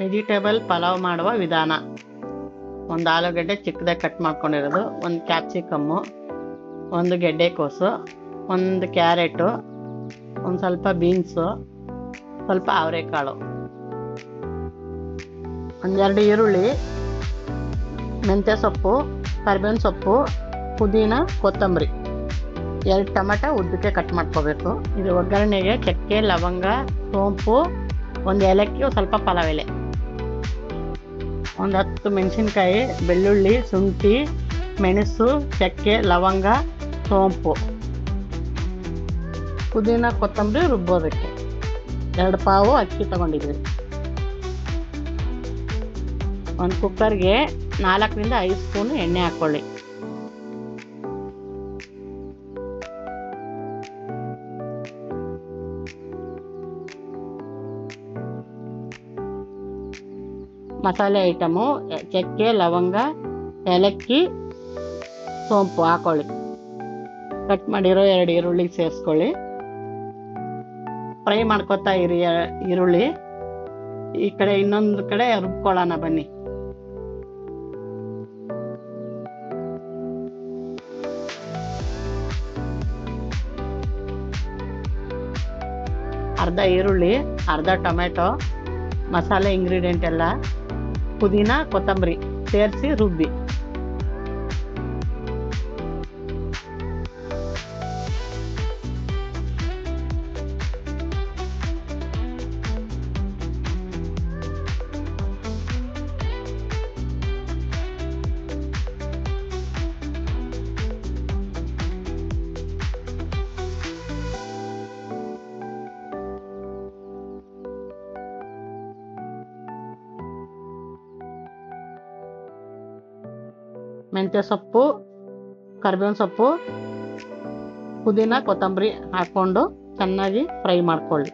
Vegetable pulao ಮಾಡುವ ವಿಧಾನ. ಒಂದು ಆಲೂಗಡ್ಡೆ ಚಿಕ್ಕದಾಗಿ ಕಟ್ ಮಾಡ್ಕೊಂಡಿರೋದು, ಒಂದು ಕ್ಯಾಪ್ಸಿಕಮ್ಮು, ಒಂದು ಗೆಡ್ಡೆಕೋಸು, ಒಂದು ಕ್ಯಾರೆಟು, ಒಂದು ಸ್ವಲ್ಪ ಬೀನ್ಸು, ಸ್ವಲ್ಪ ಅವರೆಕಾಳು, ಒಂದೆರಡು ಈರುಳ್ಳಿ, ಮೆಂತ್ಯ ಸೊಪ್ಪು, ಕರಿಬೇವಿನ ಸೊಪ್ಪು, ಪುದೀನ, ಕೊತ್ತಂಬರಿ, 2 ಟೊಮೆಟೊ ಉದ್ದಕ್ಕೆ ಕಟ್ ಮಾಡ್ಕೋಬೇಕು. ಇದು ಒಗ್ಗರಣೆಗೆ ಚಕ್ಕೆ, ಲವಂಗ, ಸೋಂಪು, ಒಂದು ಏಲಕ್ಕಿ, ಸ್ವಲ್ಪ ಪಲಾವ್ ಎಲೆ, ಒಂದು 10 ಮೆಣಸಿನ್ಕಾಯಿ, ಬೆಳ್ಳುಳ್ಳಿ, ಶುಂಠಿ, ಮೆಣಸು, ಚಕ್ಕೆ, ಲವಂಗ, ಸೋಂಪು, ಪುದೀನ, ಕೊತ್ತಂಬರಿ ರುಬ್ಬೋದಕ್ಕೆ. 2 ಪಾವು ಅಕ್ಕಿ ತಗೊಂಡಿದ್ವಿ. ಒಂದು ಕುಕ್ಕರ್ಗೆ 4 ರಿಂದ 5 ಸ್ಪೂನ್ ಎಣ್ಣೆ ಹಾಕ್ಕೊಳ್ಳಿ. ಮಸಾಲೆ ಐಟಮು ಚಕ್ಕೆ, ಲವಂಗ, ಏಲಕ್ಕಿ, ಸೋಂಪು ಹಾಕೊಳ್ಳಿ. ಕಟ್ ಮಾಡಿರೋ 2 ಈರುಳ್ಳಿ ಸೇರಿಸ್ಕೊಳ್ಳಿ. ಫ್ರೈ ಮಾಡ್ಕೊತಾ ಇರಿ ಈರುಳ್ಳಿ. ಈ ಕಡೆ ಇನ್ನೊಂದು ಕಡೆ ರುಬ್ಕೊಳ್ಳೋಣ ಬನ್ನಿ. ಅರ್ಧ ಈರುಳ್ಳಿ, ಅರ್ಧ ಟೊಮೆಟೊ, ಮಸಾಲೆ ಇಂಗ್ರೀಡಿಯೆಂಟ್ ಎಲ್ಲ, ಪುದೀನ, ಕೊತ್ತಂಬರಿ ಸೇರಿಸಿ ರುಬ್ಬಿ. ಮೆಂತ್ಯ ಸೊಪ್ಪು, ಕರಿಬೇವಿನ ಸೊಪ್ಪು, ಪುದೀನ, ಕೊತ್ತಂಬರಿ ಹಾಕ್ಕೊಂಡು ಚೆನ್ನಾಗಿ ಫ್ರೈ ಮಾಡ್ಕೊಳ್ಳಿ.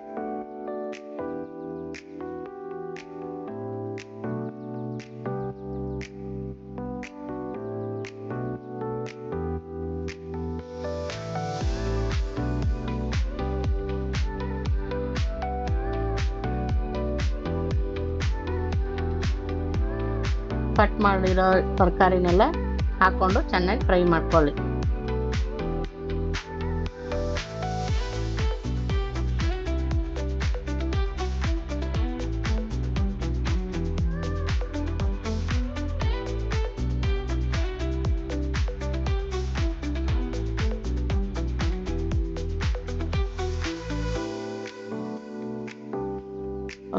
ಕಟ್ ಮಾಡಿರೋ ತರಕಾರಿನೆಲ್ಲ ಹಾಕ್ಕೊಂಡು ಚೆನ್ನಾಗಿ ಫ್ರೈ ಮಾಡ್ಕೊಳ್ಳಿ.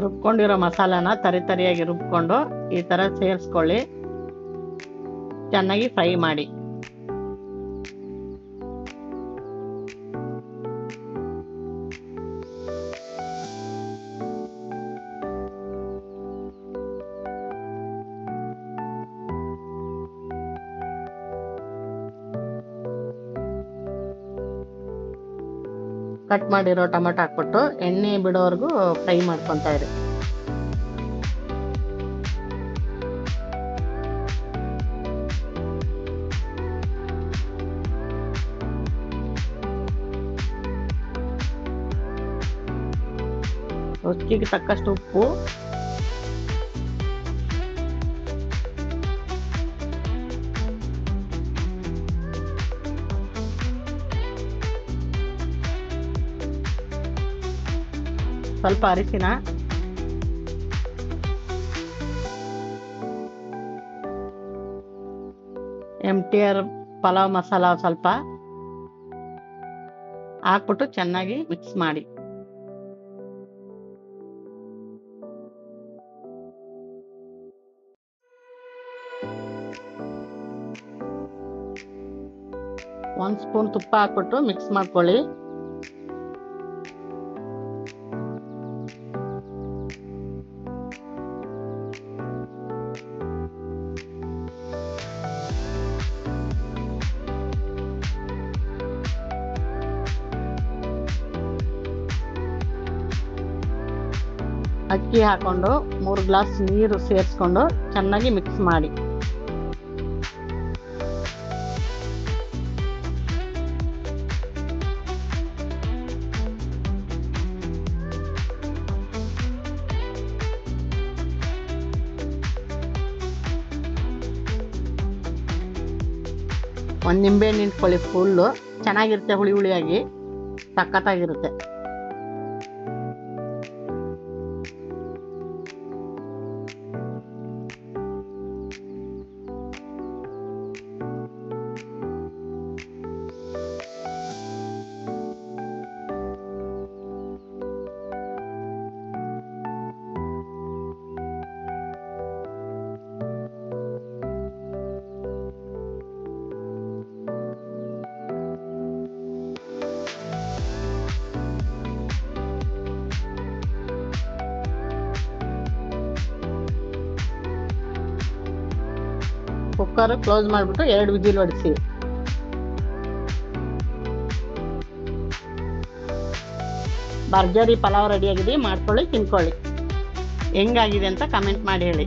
ರುಬ್ಕೊಂಡಿರೋ ಮಸಾಲಾನ ತರಿಯಾಗಿ ರುಬ್ಕೊಂಡು ಈ ಥರ ಸೇರಿಸ್ಕೊಳ್ಳಿ. ಚೆನ್ನಾಗಿ ಫ್ರೈ ಮಾಡಿ. ಕಟ್ ಮಾಡಿರೋ ಟೊಮೆಟೊ ಹಾಕ್ಬಿಟ್ಟು ಎಣ್ಣೆ ಬಿಡೋವರೆಗೂ ಫ್ರೈ ಮಾಡ್ಕೊತಾ ಇರಿ. ರುಚಿಗೆ ತಕ್ಕಷ್ಟು ಉಪ್ಪು, ಸ್ವಲ್ಪ ಅರಿಶಿನ, MTR ಪಲಾವ್ ಮಸಾಲ ಸ್ವಲ್ಪ ಹಾಕ್ಬಿಟ್ಟು ಚೆನ್ನಾಗಿ ಮಿಕ್ಸ್ ಮಾಡಿ. ಒಂದು ಸ್ಪೂನ್ ತುಪ್ಪ ಹಾಕ್ಬಿಟ್ಟು ಮಿಕ್ಸ್ ಮಾಡ್ಕೊಳ್ಳಿ. ಅಕ್ಕಿ ಹಾಕೊಂಡು 3 ಗ್ಲಾಸ್ ನೀರು ಸೇರಿಸ್ಕೊಂಡು ಚೆನ್ನಾಗಿ ಮಿಕ್ಸ್ ಮಾಡಿ. ಒಂದು ನಿಂಬೆಹಣ್ಣು ಹಿಂಡ್ಕೊಳ್ಳಿ ಫುಲ್ಲು. ಚೆನ್ನಾಗಿರುತ್ತೆ, ಹುಳಿ ಹುಳಿಯಾಗಿ ಸಖತ್ತಾಗಿರುತ್ತೆ. ಕುಕ್ಕರ್ ಕ್ಲೋಸ್ ಮಾಡಿಬಿಟ್ಟು 2 ವಿಜಿಲ್ ಹೊಡಿಸಿ. ಭರ್ಜರಿ ಪಲಾವ್ ರೆಡಿಯಾಗಿದೆ, ಮಾಡ್ಕೊಳ್ಳಿ, ತಿನ್ಕೊಳ್ಳಿ. ಹೆಂಗಾಗಿದೆ ಅಂತ ಕಮೆಂಟ್ ಮಾಡಿ ಹೇಳಿ.